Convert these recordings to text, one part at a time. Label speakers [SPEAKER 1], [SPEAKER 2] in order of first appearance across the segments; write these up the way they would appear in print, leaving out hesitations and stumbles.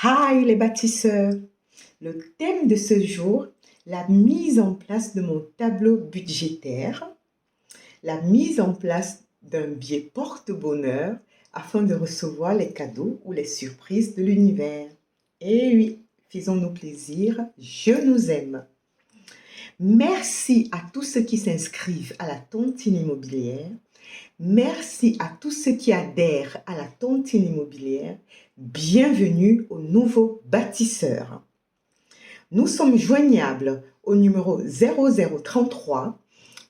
[SPEAKER 1] Hi les bâtisseurs! Le thème de ce jour, la mise en place de mon tableau budgétaire, la mise en place d'un biais porte-bonheur afin de recevoir les cadeaux ou les surprises de l'univers. Et oui, faisons-nous plaisir, je nous aime. Merci à tous ceux qui s'inscrivent à la tontine immobilière. Merci à tous ceux qui adhèrent à la tontine immobilière. Bienvenue aux nouveaux bâtisseurs. Nous sommes joignables au numéro 0033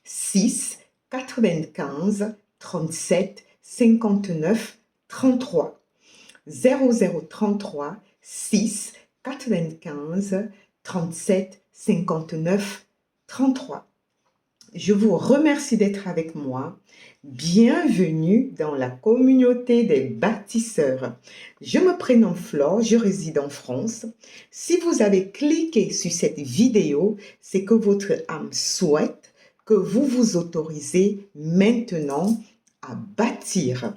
[SPEAKER 1] 6 95 37 59 33. 0033 6 95 37 59 33. Je vous remercie d'être avec moi. Bienvenue dans la communauté des bâtisseurs. Je me prénomme Flore, je réside en France. Si vous avez cliqué sur cette vidéo, c'est que votre âme souhaite que vous vous autorisez maintenant à bâtir.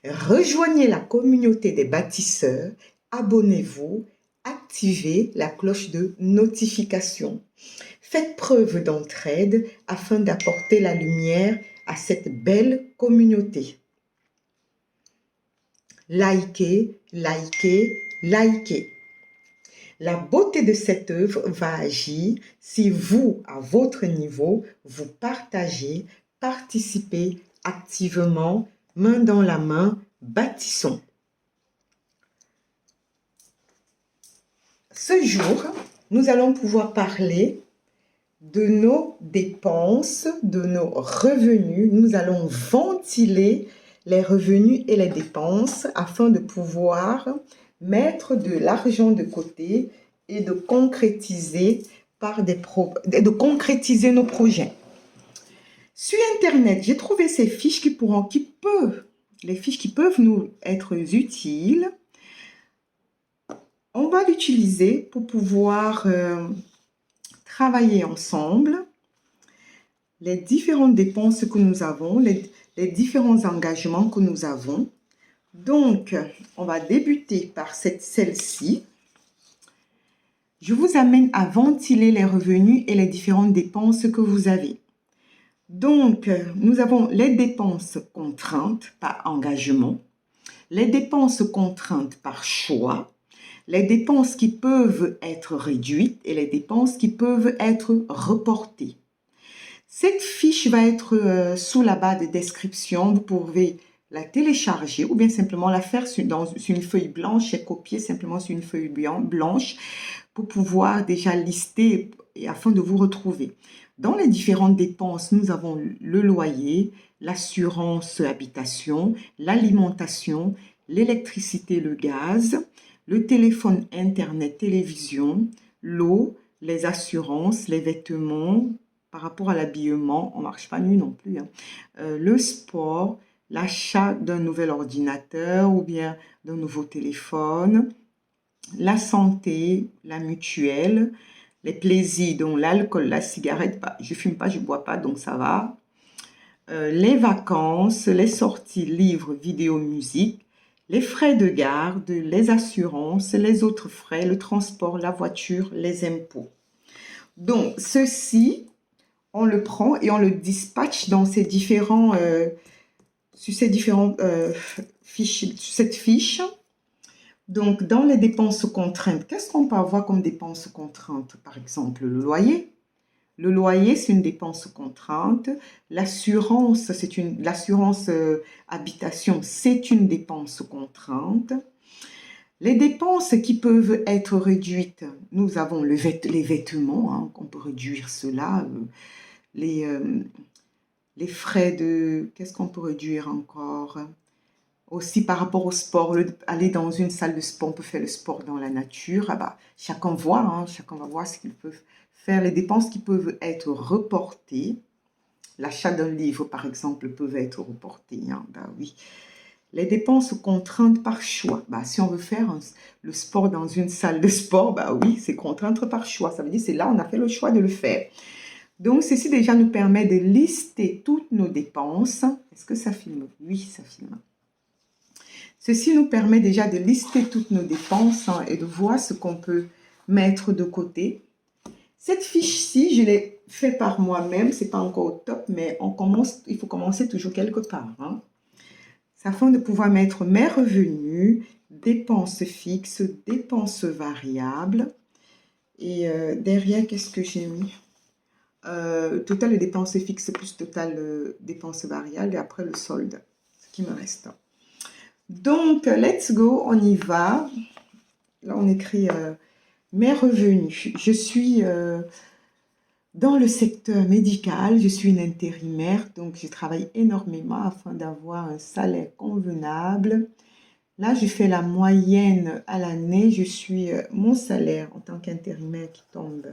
[SPEAKER 1] Rejoignez la communauté des bâtisseurs, abonnez-vous, activez la cloche de notification. Faites preuve d'entraide afin d'apporter la lumière à cette belle communauté. Likez, likez, likez. La beauté de cette œuvre va agir si vous, à votre niveau, vous partagez, participez activement, main dans la main, bâtissons. Ce jour, nous allons pouvoir parler de nos dépenses, de nos revenus. Nous allons ventiler les revenus et les dépenses afin de pouvoir mettre de l'argent de côté et de concrétiser, nos projets. Sur Internet, j'ai trouvé ces fiches les fiches qui peuvent nous être utiles. On va l'utiliser pour pouvoir travailler ensemble les différentes dépenses que nous avons, les différents engagements que nous avons. Donc, on va débuter par celle-ci. Je vous amène à ventiler les revenus et les différentes dépenses que vous avez. Donc, nous avons les dépenses contraintes par engagement, les dépenses contraintes par choix, les dépenses qui peuvent être réduites et les dépenses qui peuvent être reportées. Cette fiche va être sous la barre de description. Vous pouvez la télécharger ou bien simplement la faire sur une feuille blanche et copier simplement sur une feuille blanche pour pouvoir déjà lister et afin de vous retrouver. Dans les différentes dépenses, nous avons le loyer, l'assurance habitation, l'alimentation, l'électricité, le gaz, le téléphone, internet, télévision, l'eau, les assurances, les vêtements. Par rapport à l'habillement, on ne marche pas nu non plus. Le sport, l'achat d'un nouvel ordinateur ou bien d'un nouveau téléphone, la santé, la mutuelle, les plaisirs, donc l'alcool, la cigarette, je ne fume pas, je ne bois pas, donc ça va. Les vacances, les sorties, livres, vidéos, musique, les frais de garde, les assurances, les autres frais, le transport, la voiture, les impôts. Donc, ceci, on le prend et on le dispatche dans ces différents, sur cette fiche. Donc, dans les dépenses contraintes, qu'est-ce qu'on peut avoir comme dépenses contraintes? Par exemple, le loyer. Le loyer, c'est une dépense contrainte. L'assurance, l'assurance habitation, c'est une dépense contrainte. Les dépenses qui peuvent être réduites, nous avons les vêtements, on peut réduire cela. Les frais de... Qu'est-ce qu'on peut réduire encore? Aussi par rapport au sport, aller dans une salle de sport, on peut faire le sport dans la nature. Chacun voit, chacun va voir ce qu'il peut faire. Les dépenses qui peuvent être reportées. L'achat d'un livre, par exemple, peuvent être reportées. Oui. Les dépenses contraintes par choix. Si on veut faire le sport dans une salle de sport, oui, c'est contrainte par choix. Ça veut dire que c'est là on a fait le choix de le faire. Donc, ceci déjà nous permet de lister toutes nos dépenses. Est-ce que ça filme? Oui, ça filme. Ceci nous permet déjà de lister toutes nos dépenses et de voir ce qu'on peut mettre de côté. Cette fiche-ci, je l'ai fait par moi-même. Ce n'est pas encore au top, mais il faut commencer toujours quelque part. C'est afin de pouvoir mettre mes revenus, dépenses fixes, dépenses variables. Et derrière, qu'est-ce que j'ai mis? Total de dépenses fixes plus total dépenses variables et après le solde, ce qui me reste. Donc, let's go, on y va. Là, on écrit mes revenus. Je suis dans le secteur médical, je suis une intérimaire, donc je travaille énormément afin d'avoir un salaire convenable. Là, je fais la moyenne à l'année. Je suis mon salaire en tant qu'intérimaire qui tombe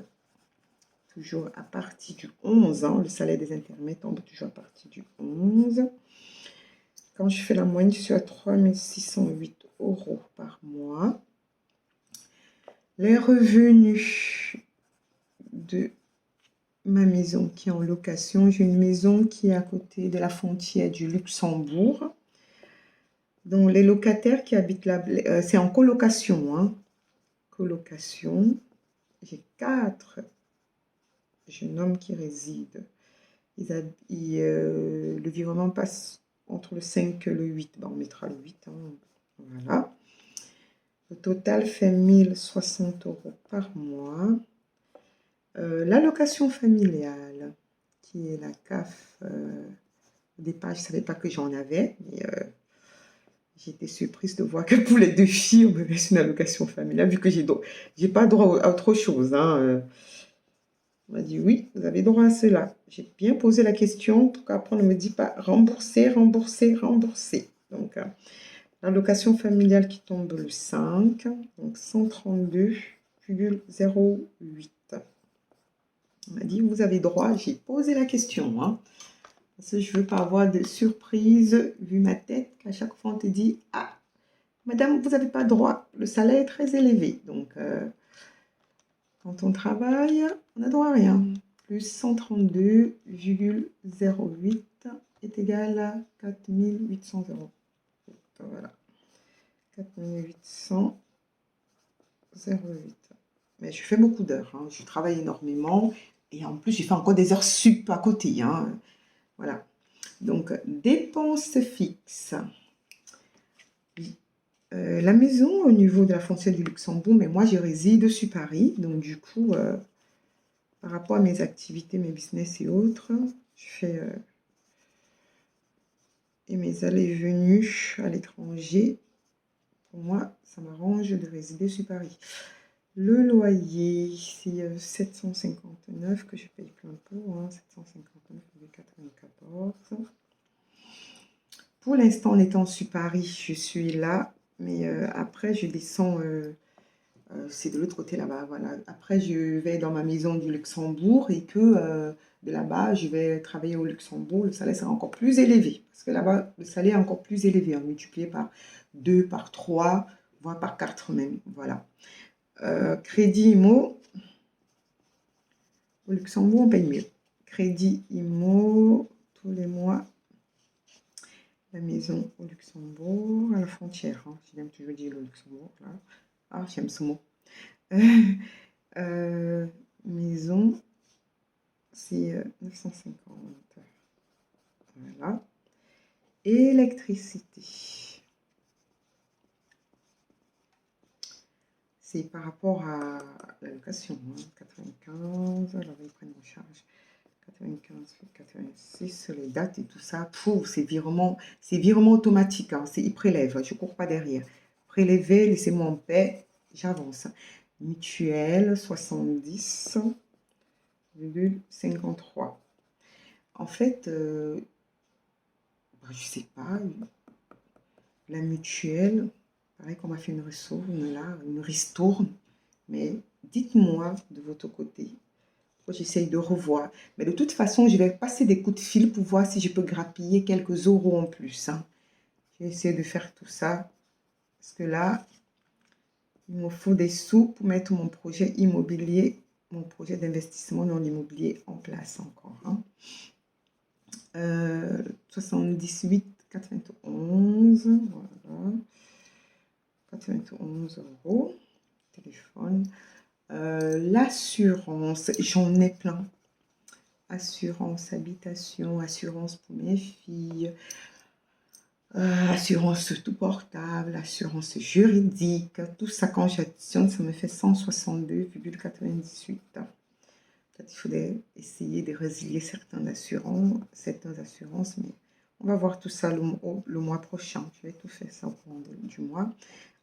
[SPEAKER 1] toujours à partir du 11 ans. Le salaire des intérimaires tombe toujours à partir du 11. Quand je fais la moyenne, je suis à 3 608 € par mois. Les revenus de ma maison qui est en location. J'ai une maison qui est à côté de la frontière du Luxembourg. Donc, les locataires qui habitent là, c'est en colocation. Colocation. J'ai 4 jeunes hommes qui résident. Le virement passe entre le 5 et le 8. On mettra le 8. Voilà. Le total fait 1060 € par mois. L'allocation familiale, qui est la CAF. Au départ, je ne savais pas que j'en avais, mais j'étais surprise de voir que pour les 2 filles, on me laisse une allocation familiale, vu que je n'ai pas droit à autre chose. On m'a dit oui, vous avez droit à cela. J'ai bien posé la question, pour qu'après on ne me dit pas rembourser, rembourser, rembourser. Donc, l'allocation familiale qui tombe le 5, donc 132,08. On m'a dit, vous avez droit. J'ai posé la question. Parce que je ne veux pas avoir de surprise, vu ma tête, qu'à chaque fois on te dit, ah, madame, vous n'avez pas droit. Le salaire est très élevé. Donc, quand on travaille, on n'a droit à rien. Plus 132,08 est égal à 4 800 €. Voilà. 4 800,08. Mais je fais beaucoup d'heures. Je travaille énormément. Et en plus, j'ai fait encore des heures sup à côté. Voilà. Donc, dépenses fixes. La maison au niveau de la frontière du Luxembourg, mais moi, je réside sur Paris. Donc, du coup, par rapport à mes activités, mes business et autres, je fais et mes allées et venues à l'étranger. Pour moi, ça m'arrange de résider sur Paris. Le loyer, c'est 759 que je paye plein pot, 759,94. Pour l'instant, en étant sur Paris, je suis là, mais après, je descends, c'est de l'autre côté là-bas, voilà. Après, je vais dans ma maison du Luxembourg et que de là-bas, je vais travailler au Luxembourg. Le salaire sera encore plus élevé, parce que là-bas, le salaire est encore plus élevé, multiplié par 2, par 3, voire par 4 même, voilà. Crédit IMO, au Luxembourg, on paye mieux. Crédit IMO, tous les mois, la maison au Luxembourg, à la frontière. J'aime toujours dire le Luxembourg, là. Ah, j'aime ce mot. Maison, c'est 950. Voilà. Électricité. C'est par rapport à la location. 95, alors ils prennent en charge 95, 86, les dates et tout ça. C'est virement automatique. Ils prélèvent, je ne cours pas derrière. Prélever, laissez-moi en paix, j'avance. Mutuelle, 70,53. En fait, je ne sais pas, la mutuelle, pareil qu'on m'a fait une ristourne, mais dites-moi de votre côté. J'essaye de revoir. Mais de toute façon, je vais passer des coups de fil pour voir si je peux grappiller quelques euros en plus. Je vais essayer de faire tout ça. Parce que là, il me faut des sous pour mettre mon projet immobilier, mon projet d'investissement dans l'immobilier en place encore. 78,90. 91, voilà. 91 euros. Téléphone. L'assurance, j'en ai plein. Assurance habitation, assurance pour mes filles, assurance tout portable, assurance juridique, tout ça quand j'additionne, ça me fait 162,98. Peut-être il faudrait essayer de résilier certaines assurances, mais on va voir tout ça le mois prochain. Je vais tout faire ça au cours du mois.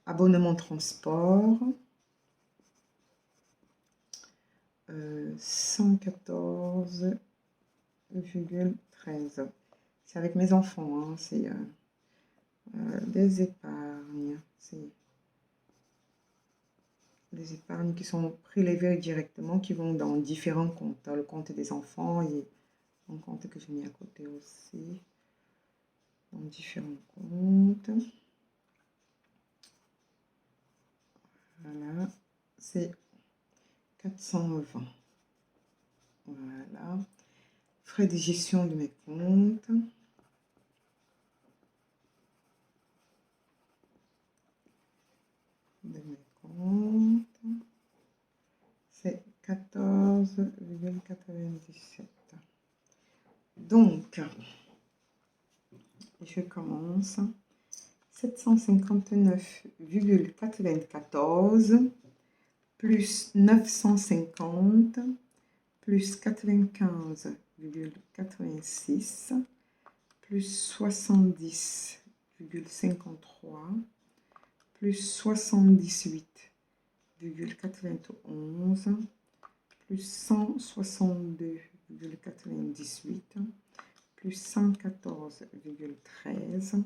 [SPEAKER 1] Abonnement transport. 114,13. C'est avec mes enfants, hein, c'est des épargnes. C'est des épargnes qui sont prélevées directement, qui vont dans différents comptes. Le compte des enfants et un compte que j'ai mis à côté aussi. Dans différents comptes. Voilà. C'est 420. Voilà. Frais de gestion de mes comptes. De mes comptes. C'est 14,97. Donc, je commence. 759,94 plus 950 plus 95,86 plus 70,53 plus 78,91 plus 162,98 plus 114,13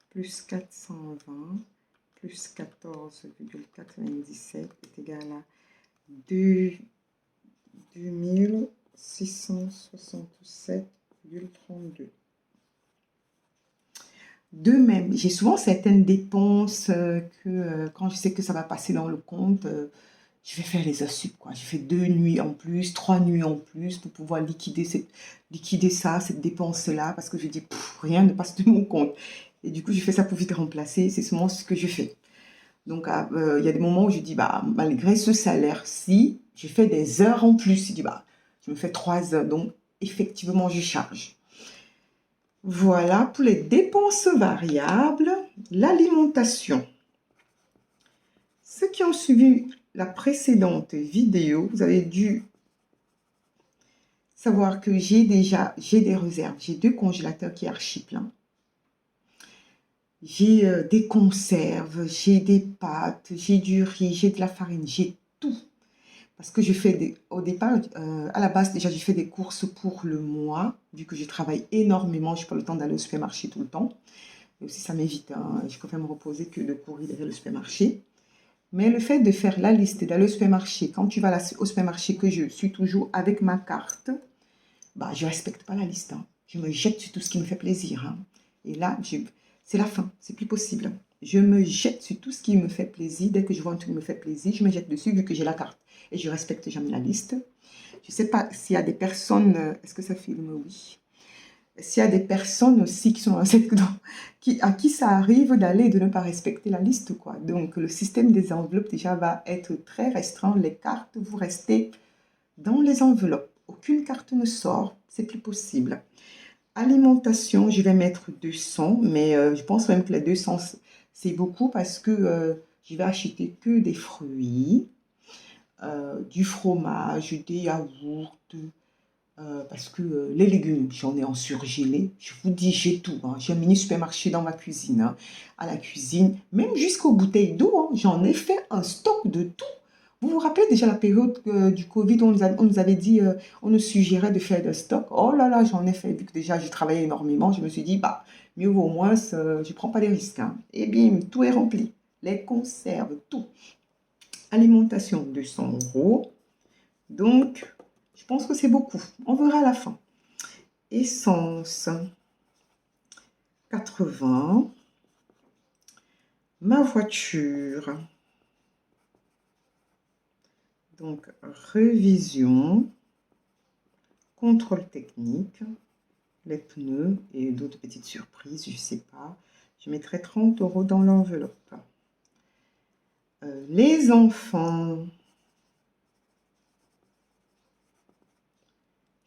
[SPEAKER 1] plus 420 plus 14,97 est égal à 2667,32. De même, j'ai souvent certaines dépenses que quand je sais que ça va passer dans le compte, je vais faire les heures sup, quoi. Je fais 2 nuits en plus, 3 nuits en plus pour pouvoir liquider cette dépense-là, parce que je dis, rien ne passe de mon compte. Et du coup, je fais ça pour vite remplacer, c'est souvent ce que je fais. Donc, il y a des moments où je dis, bah, malgré ce salaire-ci, je fais des heures en plus. Je dis, bah, je me fais 3 heures, donc effectivement, je charge. Voilà pour les dépenses variables, l'alimentation. Ceux qui ont suivi la précédente vidéo, vous avez dû savoir que j'ai des réserves. J'ai 2 congélateurs qui sont archi pleins. J'ai des conserves, j'ai des pâtes, j'ai du riz, j'ai de la farine, j'ai tout. Parce que je fais au départ, à la base, déjà, j'ai fait des courses pour le mois, vu que je travaille énormément, je n'ai pas le temps d'aller au supermarché tout le temps. Et aussi, ça m'évite, hein, je préfère me reposer que de courir derrière le supermarché. Mais le fait de faire la liste, d'aller au supermarché, quand tu vas au supermarché, que je suis toujours avec ma carte, bah, je ne respecte pas la liste. Hein. Je me jette sur tout ce qui me fait plaisir. Hein. Et là, c'est la fin, c'est plus possible. Je me jette sur tout ce qui me fait plaisir. Dès que je vois un truc qui me fait plaisir, je me jette dessus vu que j'ai la carte. Et je ne respecte jamais la liste. Je ne sais pas s'il y a des personnes... Est-ce que ça filme? Oui. S'il y a des personnes aussi qui sont dans à qui ça arrive d'aller et de ne pas respecter la liste, quoi. Donc, le système des enveloppes, déjà, va être très restreint. Les cartes, vous restez dans les enveloppes. Aucune carte ne sort. C'est plus possible. Alimentation, je vais mettre 200, mais je pense même que les 200, c'est beaucoup parce que je vais acheter que des fruits, du fromage, des yaourts, parce que les légumes, j'en ai en surgelé. Je vous dis, j'ai tout. Hein. J'ai un mini supermarché dans ma cuisine. Hein. À la cuisine, même jusqu'aux bouteilles d'eau, hein, j'en ai fait un stock de tout. Vous vous rappelez déjà la période du Covid, on nous avait dit, on nous suggérait de faire des stocks. Oh là là, j'en ai fait, vu que déjà j'ai travaillé énormément. Je me suis dit, bah, mieux vaut au moins, je ne prends pas des risques. Hein. Et bim, tout est rempli. Les conserves, tout. Alimentation, 200 euros. Donc, je pense que c'est beaucoup. On verra à la fin. Essence, 80. Ma voiture. Donc, révision. Contrôle technique. les pneus et d'autres petites surprises, je ne sais pas. Je mettrai 30 € dans l'enveloppe. Les enfants,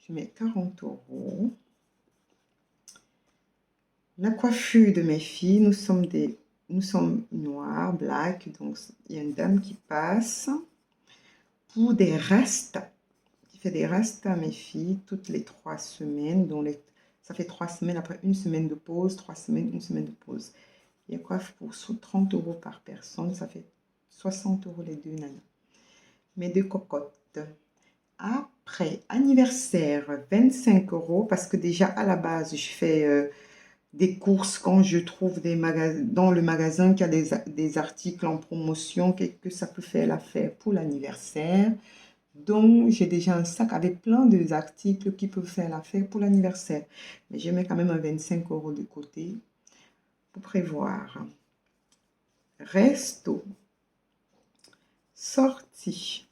[SPEAKER 1] je mets 40 €. La coiffure de mes filles, nous sommes noirs, black, donc il y a une dame qui passe pour des rastas, qui fait des rastas à mes filles toutes les 3 semaines. Donc ça fait 3 semaines, après une semaine de pause, 3 semaines, une semaine de pause. Il y a coiffe pour 30 € par personne, ça fait 60 € les deux nanas. Mes deux cocottes. Après, anniversaire, 25 € parce que déjà à la base, je fais des courses quand je trouve dans le magasin qu'il y a des articles en promotion, que ça peut faire l'affaire pour l'anniversaire. Donc, j'ai déjà un sac avec plein d'articles qui peuvent faire l'affaire pour l'anniversaire. Mais je mets quand même un 25 € de côté pour prévoir. Resto, sortie,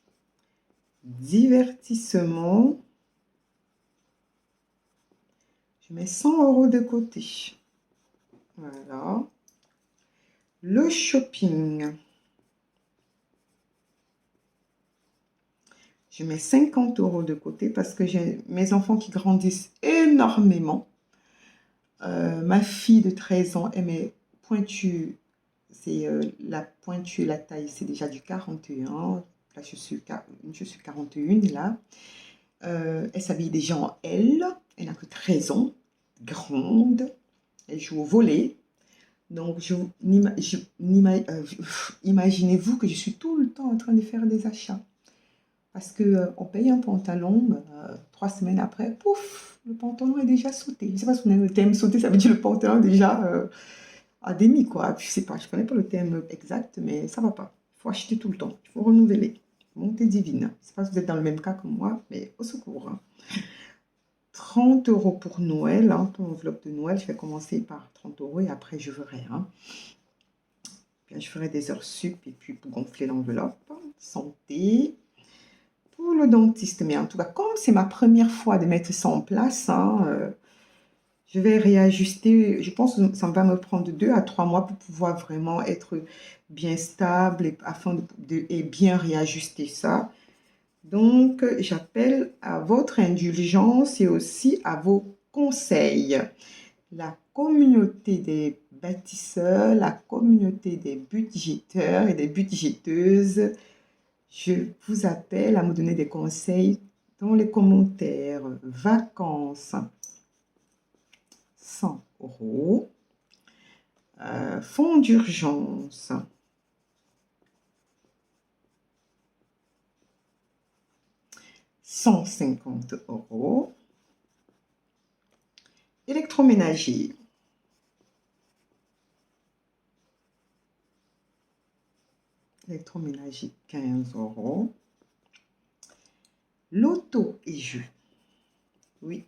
[SPEAKER 1] divertissement. Je mets 100 € de côté. Voilà. Le shopping. Je mets 50 € de côté parce que j'ai mes enfants qui grandissent énormément. Ma fille de 13 ans, elle met pointu. C'est la pointure, la taille, c'est déjà du 41. Là, je suis 41 là. Elle s'habille déjà en L. Elle n'a que 13 ans. Grande. Elle joue au volley. Donc, imaginez-vous que je suis tout le temps en train de faire des achats. Parce qu'on paye un pantalon, 3 semaines après, pouf, le pantalon est déjà sauté. Je ne sais pas si vous avez le terme sauté, ça veut dire le pantalon déjà à demi, quoi. Je ne sais pas, je ne connais pas le terme exact, mais ça ne va pas. Il faut acheter tout le temps, il faut renouveler. Montée divine. Je ne sais pas si vous êtes dans le même cas que moi, mais au secours. Hein. 30 € pour Noël, hein, pour l'enveloppe de Noël. Je vais commencer par 30 € et après je verrai. Hein. Bien, je ferai des heures sup et puis pour gonfler l'enveloppe. Santé. Pour le dentiste, mais en tout cas, comme c'est ma première fois de mettre ça en place, hein, je vais réajuster. Je pense que ça va me prendre 2 à 3 mois pour pouvoir vraiment être bien stable et, afin et bien réajuster ça. Donc, j'appelle à votre indulgence et aussi à vos conseils. La communauté des bâtisseurs, la communauté des budgéteurs et des budgéteuses, je vous appelle à me donner des conseils dans les commentaires. Vacances, 100 €. Fonds d'urgence, 150 €. Électroménager, 15 €. Loto et jeux. Oui,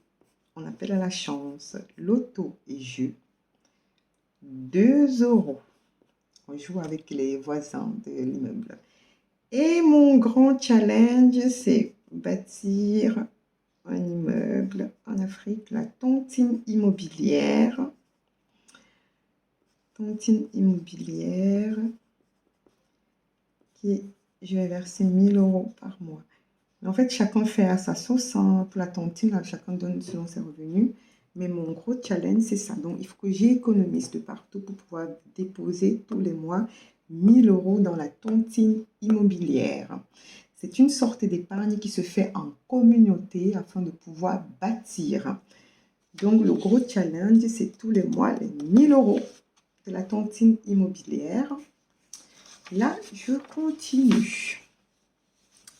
[SPEAKER 1] on appelle à la chance. Loto et jeux, 2 €. On joue avec les voisins de l'immeuble. Et mon grand challenge, c'est bâtir un immeuble en Afrique, la tontine immobilière. Tontine immobilière qui, je vais verser 1000 € par mois. Mais en fait, chacun fait à sa sauce. Hein. Pour la tontine, là, chacun donne selon ses revenus. Mais mon gros challenge, c'est ça. Donc, il faut que j'économise de partout pour pouvoir déposer tous les mois 1000 € dans la tontine immobilière. C'est une sorte d'épargne qui se fait en communauté afin de pouvoir bâtir. Donc, le gros challenge, c'est tous les mois les 1000 € de la tontine immobilière. Là, je continue.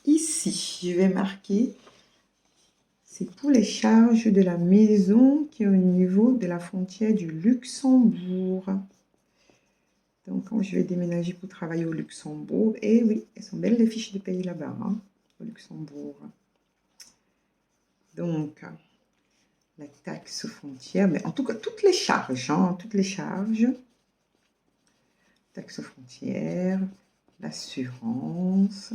[SPEAKER 1] Ici, je vais marquer, c'est pour les charges de la maison qui est au niveau de la frontière du Luxembourg. Donc, quand je vais déménager pour travailler au Luxembourg, et oui, elles sont belles les fiches de paye là-bas, hein, au Luxembourg. Donc, la taxe frontière, mais en tout cas, toutes les charges, hein, toutes les charges. Taxe frontière, l'assurance.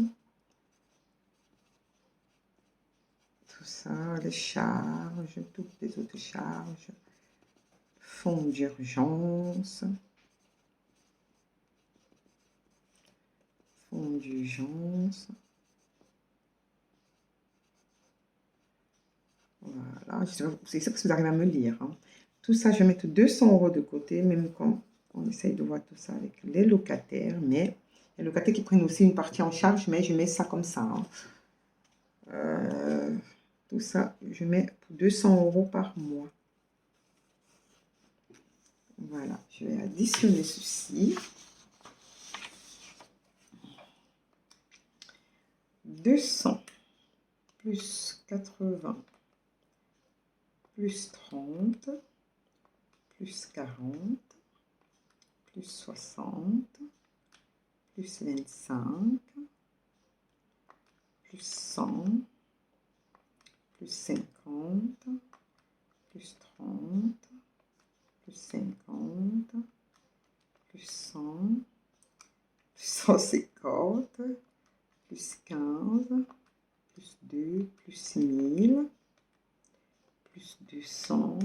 [SPEAKER 1] Tout ça, les charges, toutes les autres charges. Fonds d'urgence. Fonds d'urgence. Voilà, c'est ça que vous arrivez à me lire. Hein. Tout ça, je vais mettre 200 € de côté, même quand on essaye de voir tout ça avec les locataires. Mais les locataires qui prennent aussi une partie en charge, mais je mets ça comme ça. Hein. Tout ça, je mets 200 € par mois. Voilà, je vais additionner ceci. 200 plus 80 plus 30 plus 40 plus 60 plus 25 plus 100 plus 50 plus 30 plus 50 plus 100 plus 150 plus 15 plus 2 plus 1000 plus 200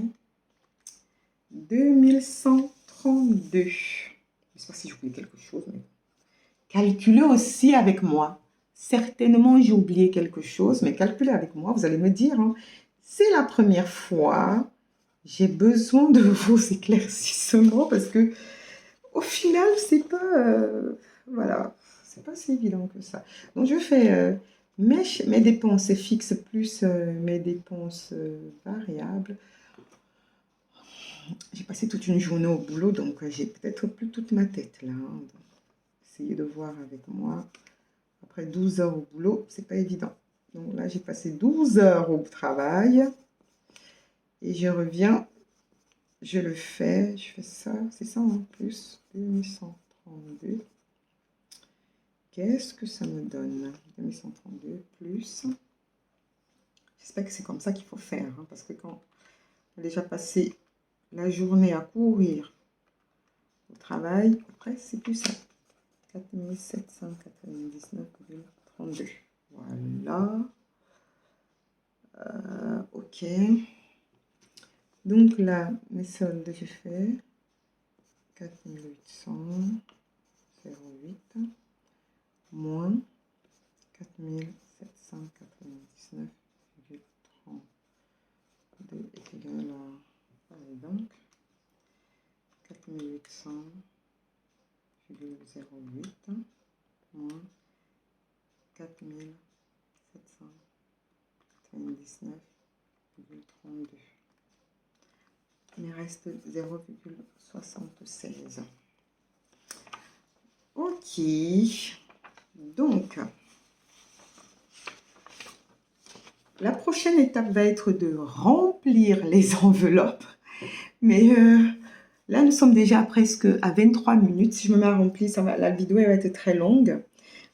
[SPEAKER 1] 2132. Je ne sais pas si j'ai oublié quelque chose, mais calculez aussi avec moi. Certainement, j'ai oublié quelque chose, mais calculez avec moi. Vous allez me dire, hein, c'est la première fois. J'ai besoin de vos éclaircissements parce que au final, c'est pas, voilà, c'est pas si évident que ça. Donc, je fais mes dépenses fixes plus mes dépenses variables. J'ai passé toute une journée au boulot, donc j'ai peut-être plus toute ma tête là. Hein. Essayez de voir avec moi. Après 12 heures au boulot, c'est pas évident. Donc là, j'ai passé 12 heures au travail. Et je reviens, je fais ça, c'est ça en plus, 2132. Qu'est-ce que ça me donne? 2132 plus. J'espère que c'est comme ça qu'il faut faire, hein, parce que quand on a déjà passé la journée à courir au travail, après c'est plus ça. 4799,32. Voilà. Ok. Donc là, mes soldes, j'ai fait 4800,08 moins 4799,32 est égal à, donc, 4800,08 moins 4799,32. Il me reste 0,76. Ok. Donc, la prochaine étape va être de remplir les enveloppes. Mais là, nous sommes déjà presque à 23 minutes. Si je me mets à remplir, la vidéo elle va être très longue.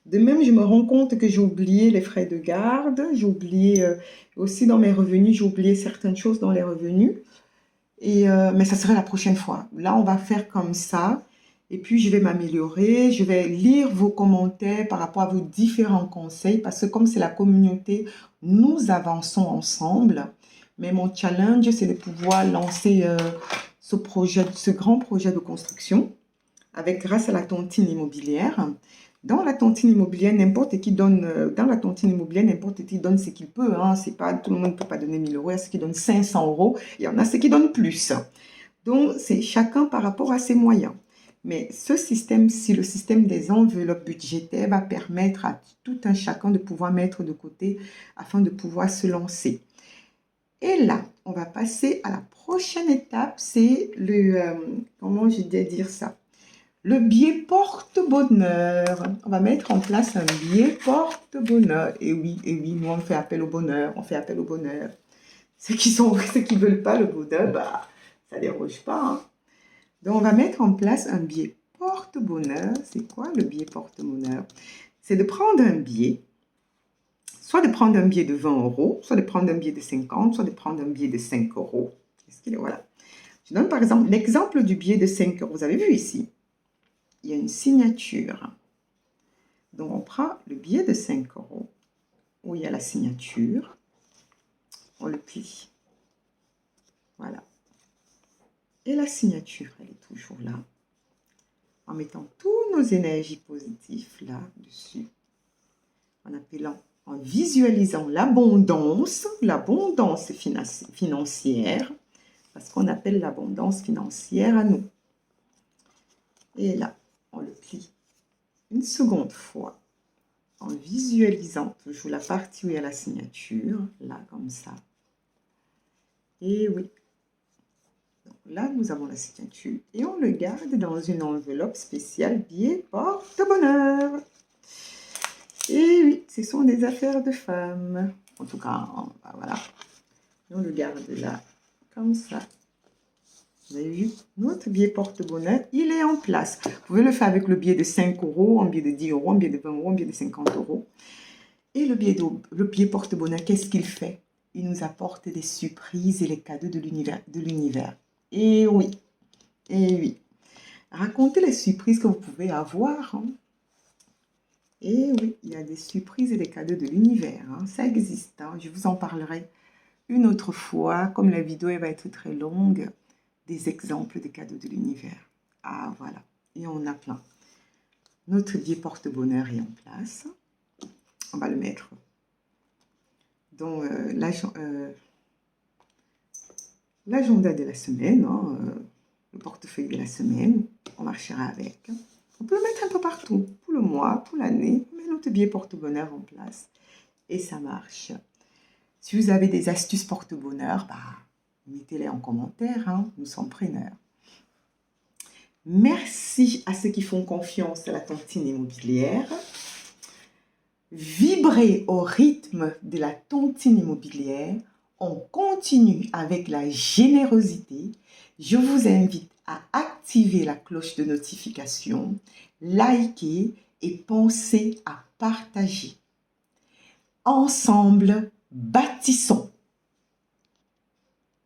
[SPEAKER 1] De même, je me rends compte que j'ai oublié les frais de garde. J'ai oublié aussi dans mes revenus, j'ai oublié certaines choses dans les revenus. Mais ça serait la prochaine fois. Là, on va faire comme ça. Et puis, je vais m'améliorer. Je vais lire vos commentaires par rapport à vos différents conseils. Parce que comme c'est la communauté, nous avançons ensemble. Mais mon challenge, c'est de pouvoir lancer ce grand projet de construction grâce à la tontine immobilière. Dans la tontine immobilière, n'importe qui donne ce qu'il peut. Hein. C'est pas, tout le monde ne peut pas donner 1000 €. Il y a ceux qui donnent 500 €. Il y en a ceux qui donnent plus. Donc, c'est chacun par rapport à ses moyens. Mais ce système-ci, le système des enveloppes budgétaires, va permettre à tout un chacun de pouvoir mettre de côté afin de pouvoir se lancer. Et là, on va passer à la prochaine étape. C'est comment je vais dire ça? Le biais porte-bonheur. On va mettre en place un biais porte-bonheur. Et oui, nous on fait appel au bonheur. On fait appel au bonheur. Ceux qui veulent pas le bonheur, bah, ça ne dérange pas. Hein. Donc, on va mettre en place un biais porte-bonheur. C'est quoi le biais porte-bonheur? C'est de prendre un biais, soit de prendre un biais de 20 €, soit de prendre un biais de 50, soit de prendre un biais de 5 €. Voilà. Je donne par exemple l'exemple du biais de 5 €. Vous avez vu ici? Il y a une signature. Donc, on prend le billet de 5 € où il y a la signature. on le plie. Voilà. Et la signature, elle est toujours là. En mettant toutes nos énergies positives là-dessus. En visualisant l'abondance financière, parce qu'on appelle l'abondance financière à nous. Et là, on le plie une seconde fois, en visualisant toujours la partie où il y a la signature, là, comme ça. Et oui. Donc là, nous avons la signature et on le garde dans une enveloppe spéciale billet porte-bonheur. Et oui, ce sont des affaires de femmes. En tout cas, voilà. On le garde là, comme ça. Vous avez vu, notre billet porte-bonheur, il est en place. Vous pouvez le faire avec le billet de 5 €, un billet de 10 €, un billet de 20 €, un billet de 50 €. Et le billet porte-bonheur, qu'est-ce qu'il fait? Il nous apporte des surprises et les cadeaux de l'univers. Et oui, et oui. Racontez les surprises que vous pouvez avoir. Hein. Et oui, il y a des surprises et des cadeaux de l'univers. Hein. Ça existe. Hein. Je vous en parlerai une autre fois. Comme la vidéo elle va être très longue, des exemples des cadeaux de l'univers. Ah, voilà. Et on a plein. Notre billet porte-bonheur est en place. On va le mettre dans l'agenda de la semaine, hein, le portefeuille de la semaine. On marchera avec. On peut le mettre un peu partout, pour le mois, pour l'année. On met notre billet porte-bonheur en place et ça marche. Si vous avez des astuces porte-bonheur, mettez-les en commentaire, hein, nous sommes preneurs. Merci à ceux qui font confiance à la tontine immobilière. Vibrez au rythme de la tontine immobilière. On continue avec la générosité. Je vous invite à activer la cloche de notification, liker et pensez à partager. Ensemble, bâtissons